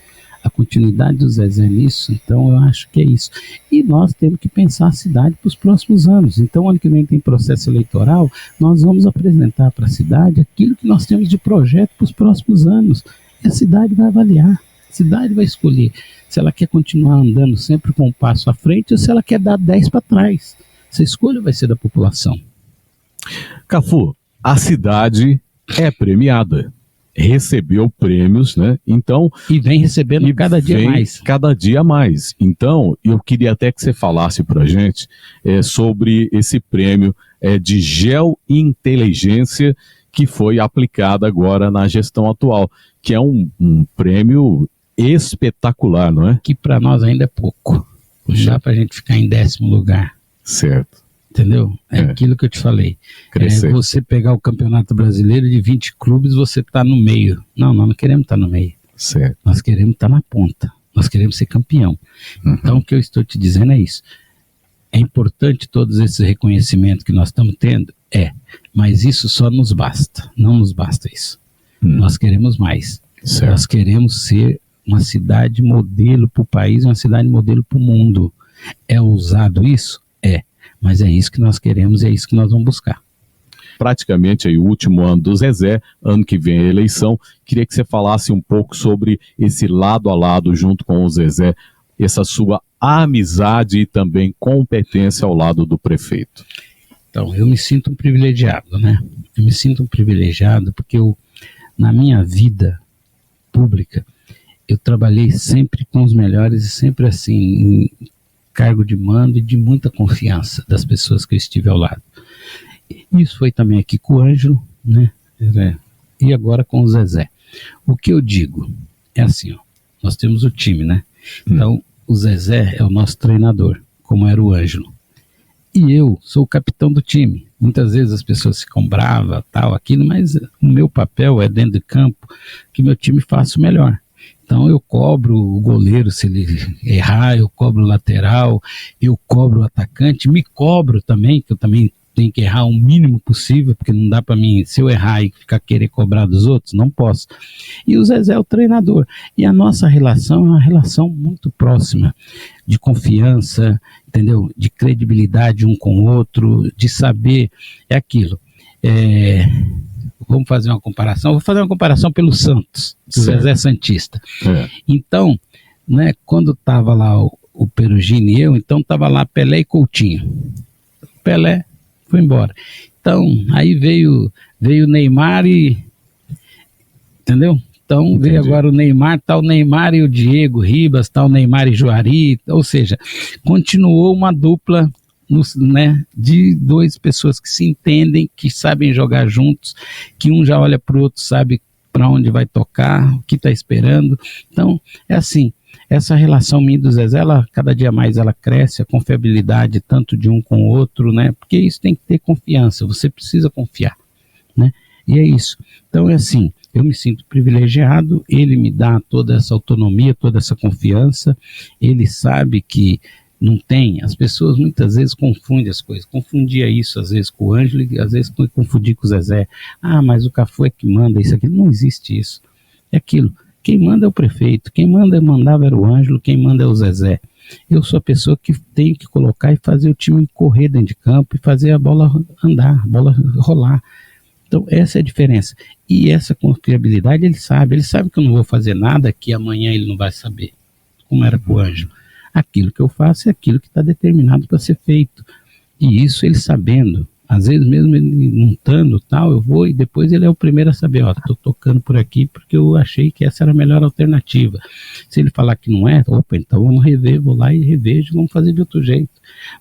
A continuidade do Zezé nisso, então eu acho que é isso. E nós temos que pensar a cidade para os próximos anos. Então, ano que vem tem processo eleitoral, nós vamos apresentar para a cidade aquilo que nós temos de projeto para os próximos anos. E a cidade vai avaliar, a cidade vai escolher se ela quer continuar andando sempre com um passo à frente ou se ela quer dar 10 para trás. Essa escolha vai ser da população. Cafu, a cidade é premiada. Recebeu prêmios, né? Então, e vem recebendo cada dia mais. Então, eu queria até que você falasse para a gente sobre esse prêmio de geointeligência que foi aplicado agora na gestão atual, que é um prêmio espetacular, não é? Que para nós ainda é pouco. Não dá para a gente ficar em 10º lugar. Certo. Entendeu? É aquilo que eu te falei. Você pegar o Campeonato Brasileiro de 20 clubes, você está no meio. Não, nós não queremos estar no meio. Certo. Nós queremos estar na ponta. Nós queremos ser campeão. Então, o que eu estou te dizendo é isso. É importante todos esses reconhecimentos que nós estamos tendo? Mas isso só nos basta. Não nos basta isso. Nós queremos mais. Certo. Nós queremos ser uma cidade modelo para o país, uma cidade modelo para o mundo. É ousado isso? Mas é isso que nós queremos e é isso que nós vamos buscar. Praticamente aí o último ano do Zezé, ano que vem a eleição. Queria que você falasse um pouco sobre esse lado a lado junto com o Zezé, essa sua amizade e também competência ao lado do prefeito. Então, eu me sinto um privilegiado, né? Eu me sinto um privilegiado porque na minha vida pública, eu trabalhei sempre com os melhores e sempre assim, em cargo de mando e de muita confiança das pessoas que eu estive ao lado. Isso foi também aqui com o Ângelo, né? E agora com o Zezé. O que eu digo é assim, nós temos o time, né? Então, o Zezé é o nosso treinador, como era o Ângelo. E eu sou o capitão do time. Muitas vezes as pessoas ficam bravas, tal, aquilo, mas o meu papel é dentro de campo que meu time faça o melhor. Então eu cobro o goleiro se ele errar, eu cobro o lateral, eu cobro o atacante, me cobro também, que eu também tenho que errar o mínimo possível, porque não dá para mim, se eu errar e ficar querer cobrar dos outros, não posso. E o Zezé é o treinador. E a nossa relação é uma relação muito próxima, de confiança, entendeu? De credibilidade um com o outro, de saber, é aquilo. Vamos fazer uma comparação, vou fazer uma comparação pelo Santos, o Zezé Santista. Então, né, quando estava lá o Perugini e eu, então estava lá Pelé e Coutinho. Pelé foi embora. Então, aí veio o Neymar entendeu? Então, entendi. Veio agora o Neymar, tá o Neymar e o Diego Ribas, tá o Neymar e Juari, ou seja, continuou uma dupla, né, de duas pessoas que se entendem, que sabem jogar juntos, que um já olha para o outro, sabe para onde vai tocar, o que está esperando. Então, é assim, essa relação minha do Zezé, cada dia mais ela cresce, a confiabilidade tanto de um com o outro, né, porque isso tem que ter confiança, você precisa confiar, né, e é isso. Então é assim, eu me sinto privilegiado, ele me dá toda essa autonomia, toda essa confiança, ele sabe que não tem, as pessoas muitas vezes confundem as coisas, confundia isso às vezes com o Ângelo, e às vezes confundia com o Zezé, mas o Cafu é que manda isso aqui, não existe isso, é aquilo, quem manda é o prefeito, quem mandava era o Ângelo, quem manda é o Zezé. Eu sou a pessoa que tenho que colocar e fazer o time correr dentro de campo e fazer a bola andar, a bola rolar. Então essa é a diferença, e essa confiabilidade ele sabe que eu não vou fazer nada que amanhã ele não vai saber, como era com o Ângelo. Aquilo que eu faço é aquilo que está determinado para ser feito, e isso ele sabendo, às vezes mesmo ele montando tal, eu vou e depois ele é o primeiro a saber, estou tocando por aqui porque eu achei que essa era a melhor alternativa. Se ele falar que não é, opa, então vamos rever, vou lá e revejo, vamos fazer de outro jeito.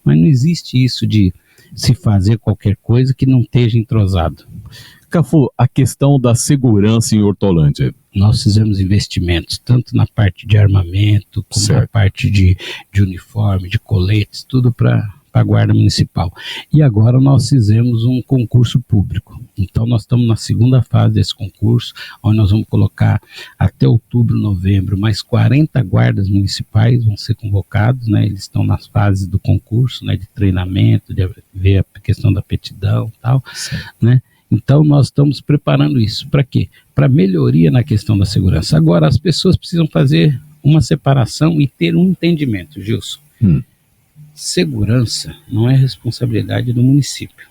Mas não existe isso de se fazer qualquer coisa que não esteja entrosado. Cafu, a questão da segurança em Hortolândia. Nós fizemos investimentos, tanto na parte de armamento, como na parte de uniforme, de coletes, tudo para a Guarda Municipal. E agora nós fizemos um concurso público. Então nós estamos na segunda fase desse concurso, onde nós vamos colocar até outubro, novembro, mais 40 guardas municipais vão ser convocados, né? Eles estão nas fases do concurso, né? De treinamento, de ver a questão da aptidão e tal, né? Então nós estamos preparando isso. Para quê? Para melhoria na questão da segurança. Agora as pessoas precisam fazer uma separação e ter um entendimento, Gilson. Segurança não é responsabilidade do município.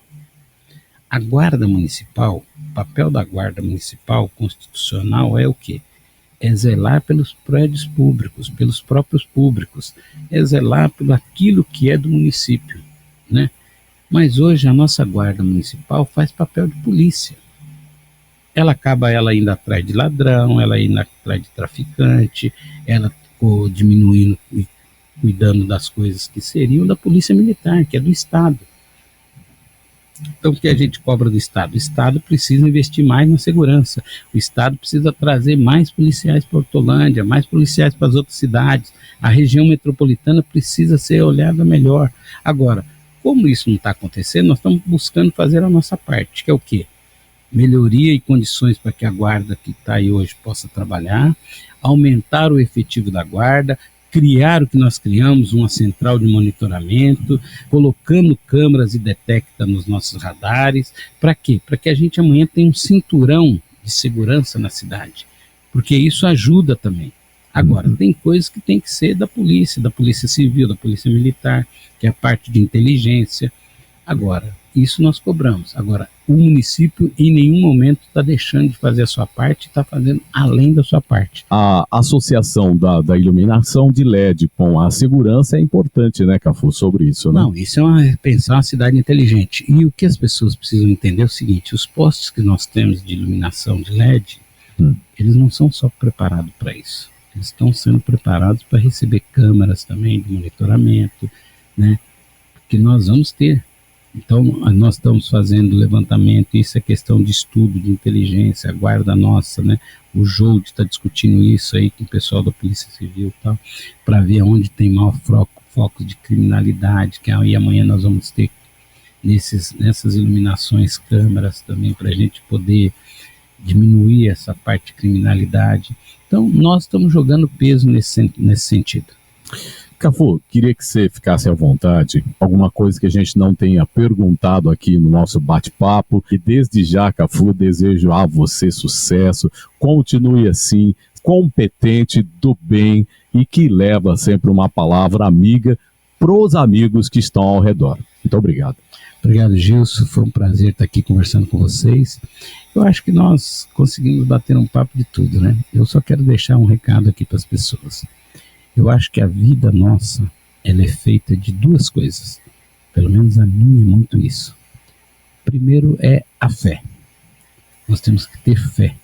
A Guarda Municipal, o papel da Guarda Municipal constitucional é o quê? É zelar pelos prédios públicos, pelos próprios públicos, é zelar por aquilo que é do município, né? Mas hoje a nossa Guarda Municipal faz papel de polícia. Ela acaba indo atrás de ladrão, ela indo atrás de traficante, ela ficou diminuindo e cuidando das coisas que seriam da Polícia Militar, que é do Estado. Então o que a gente cobra do Estado? O Estado precisa investir mais na segurança, o Estado precisa trazer mais policiais para Hortolândia, mais policiais para as outras cidades, a região metropolitana precisa ser olhada melhor. Agora, como isso não está acontecendo, nós estamos buscando fazer a nossa parte, que é o quê? Melhoria e condições para que a guarda que está aí hoje possa trabalhar, aumentar o efetivo da guarda, criar o que nós criamos, uma central de monitoramento, colocando câmeras e detecta nos nossos radares. Para quê? Para que a gente amanhã tenha um cinturão de segurança na cidade, porque isso ajuda também. Agora, tem coisas que tem que ser da Polícia Civil, da Polícia Militar, que é a parte de inteligência. Agora, isso nós cobramos. Agora, o município em nenhum momento está deixando de fazer a sua parte, está fazendo além da sua parte. A associação da iluminação de LED com a segurança é importante, né, Cafu, sobre isso, né? Não, isso é pensar uma cidade inteligente. E o que as pessoas precisam entender é o seguinte, os postos que nós temos de iluminação de LED, eles não são só preparados para isso. Eles estão sendo preparados para receber câmeras também de monitoramento, né, que nós vamos ter. Então, nós estamos fazendo levantamento, isso é questão de estudo, de inteligência, a guarda nossa, né? O Jogo está discutindo isso aí com o pessoal da Polícia Civil e tal, para ver onde tem maior foco de criminalidade, que aí amanhã nós vamos ter nessas iluminações, câmeras também, para a gente poder diminuir essa parte de criminalidade. Então, nós estamos jogando peso nesse sentido. Cafu, queria que você ficasse à vontade, alguma coisa que a gente não tenha perguntado aqui no nosso bate-papo, e desde já, Cafu, desejo a você sucesso, continue assim, competente, do bem e que leva sempre uma palavra amiga para os amigos que estão ao redor. Muito obrigado. Obrigado, Gilson, foi um prazer estar aqui conversando com vocês. Eu acho que nós conseguimos bater um papo de tudo, né? Eu só quero deixar um recado aqui para as pessoas. Eu acho que a vida nossa, ela é feita de duas coisas. Pelo menos a minha é muito isso. Primeiro é a fé. Nós temos que ter fé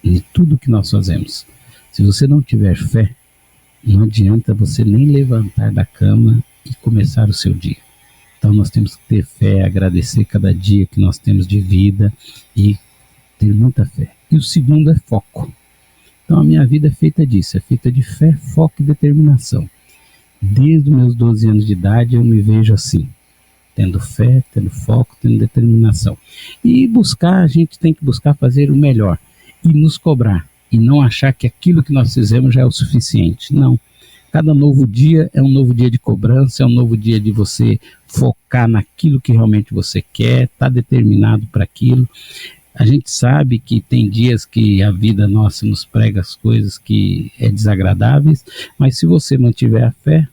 em tudo que nós fazemos. Se você não tiver fé, não adianta você nem levantar da cama e começar o seu dia. Então nós temos que ter fé, agradecer cada dia que nós temos de vida e ter muita fé. E o segundo é foco. Então a minha vida é feita disso, é feita de fé, foco e determinação. Desde os meus 12 anos de idade eu me vejo assim, tendo fé, tendo foco, tendo determinação. E buscar, a gente tem que buscar fazer o melhor e nos cobrar. E não achar que aquilo que nós fizemos já é o suficiente. Não. Cada novo dia é um novo dia de cobrança, é um novo dia de você focar naquilo que realmente você quer, estar determinado para aquilo. A gente sabe que tem dias que a vida nossa nos prega as coisas que é desagradáveis, mas se você mantiver a fé,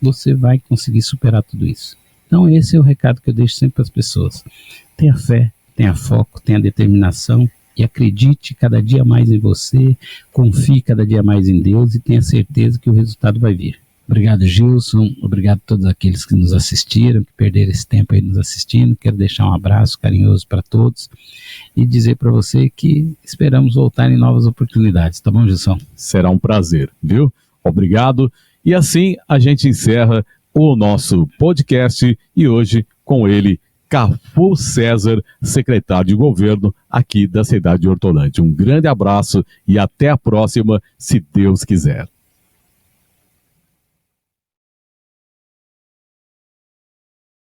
você vai conseguir superar tudo isso. Então esse é o recado que eu deixo sempre para as pessoas. Tenha fé, tenha foco, tenha determinação e acredite cada dia mais em você, confie cada dia mais em Deus e tenha certeza que o resultado vai vir. Obrigado, Gilson. Obrigado a todos aqueles que nos assistiram, que perderam esse tempo aí nos assistindo. Quero deixar um abraço carinhoso para todos e dizer para você que esperamos voltar em novas oportunidades. Tá bom, Gilson? Será um prazer, viu? Obrigado. E assim a gente encerra o nosso podcast e hoje com ele, Cafu César, secretário de governo aqui da cidade de Hortolândia. Um grande abraço e até a próxima, se Deus quiser.